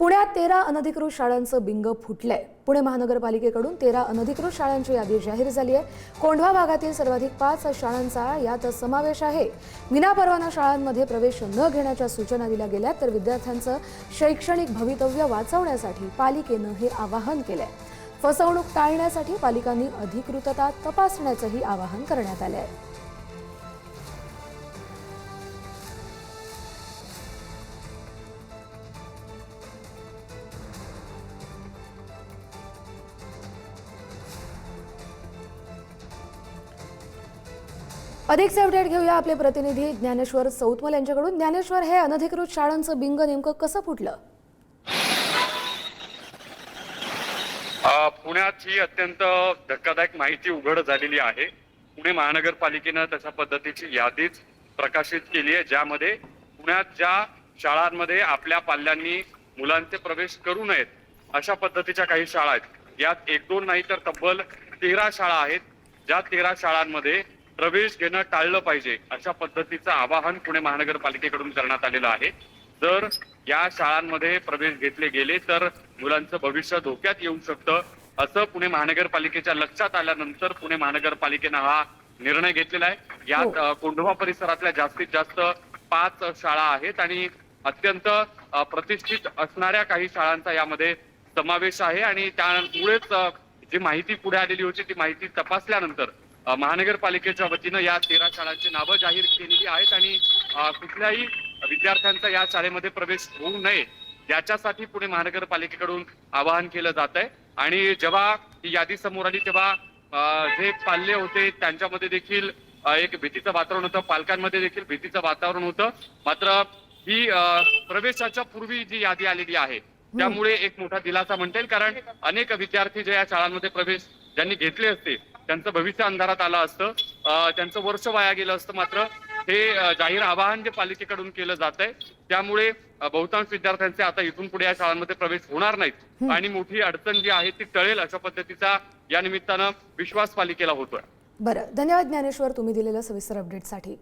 पुण्यात 13 अनधिकृत शाळांचं बिंग फुटलंय। पुणे महानगरपालिकेकडून 13 अनधिकृत शाळांची यादी जाहीर झाली आहे। कोंढवा भागातील सर्वाधिक 5 शाळांचा यात समावेश आहे। विनापरवाना शाळांमध्ये प्रवेश न घेण्याच्या सूचना दिल्या गेल्या, तर विद्यार्थ्यांचं शैक्षणिक भवितव्य वाचवण्यासाठी पालिकेनं हे आवाहन केलंय। फसवणूक टाळण्यासाठी पालिकांनी अधिकृतता तपासण्याचंही आवाहन करण्यात आलं आहे। अधिकचे अपडेट घेऊया आपले प्रतिनिधी ज्ञानेश्वर सौतमल यांच्याकडून। ज्ञानेश्वर, हे अनधिकृत शाळांचं बिंग नेमकं कसं फुटलं? पुण्यात ही अत्यंत धक्कादायक माहिती उघड झालेली आहे। पुणे महानगरपालिकेनं तशा पद्धतीची यादीच प्रकाशित केली आहे, ज्यामध्ये पुण्यात ज्या शाळांमध्ये आपल्या पाल्यांनी मुलांचे प्रवेश करू नयेत अशा पद्धतीच्या काही शाळा आहेत। यात एक दोन नाही तर तब्बल 13 शाळा आहेत, ज्या 13 शाळांमध्ये प्रवेश घेणं टाळलं पाहिजे अशा पद्धतीचं आवाहन पुणे महानगरपालिकेकडून करण्यात आलेलं आहे। जर या शाळांमध्ये प्रवेश घेतले गेले तर मुलांचं भविष्य धोक्यात येऊ शकतं, असं पुणे महानगरपालिकेच्या लक्षात आल्यानंतर पुणे महानगरपालिकेनं हा निर्णय घेतलेला आहे। यात कोंढवा परिसरातल्या जास्तीत जास्त 5 शाळा आहेत आणि अत्यंत प्रतिष्ठित असणाऱ्या काही शाळांचा यामध्ये समावेश आहे। आणि त्यामुळेच जी माहिती पुढे आलेली होती ती माहिती तपासल्यानंतर महानगरपालिकेच्या वतीनं या 13 शाळांची नावं जाहीर केलेली आहेत आणि कुठल्याही विद्यार्थ्यांचा या शाळेमध्ये प्रवेश होऊ नये याच्यासाठी पुणे महानगरपालिकेकडून आवाहन केलं जात आहे। आणि जेव्हा ही यादी समोर आली तेव्हा जे पाल्य होते त्यांच्यामध्ये देखील एक भीतीचं वातावरण होतं, पालकांमध्ये देखील भीतीचं वातावरण होतं। मात्र ही प्रवेशाच्या पूर्वी जी यादी आलेली आहे त्यामुळे एक मोठा दिलासा म्हणता येईल, कारण अनेक विद्यार्थी जे या शाळांमध्ये प्रवेश ज्यांनी घेतले असते त्यांचं भविष्य अंधारात आलं असतं, त्यांचं वर्ष वाया गेलं असतं। मात्र हे जाहीर आवाहन जे पालिकेकडून केलं जात आहे त्यामुळे बहुतांश विद्यार्थ्यांचे आता इथून पुढे या शाळांमध्ये प्रवेश होणार नाहीत आणि मोठी अडचण जी आहे ती टळेल अशा पद्धतीचा या निमित्तानं विश्वास पालिकेला होतोय। बरं, धन्यवाद ज्ञानेश्वर, तुम्ही दिलेल्या सविस्तर अपडेटसाठी।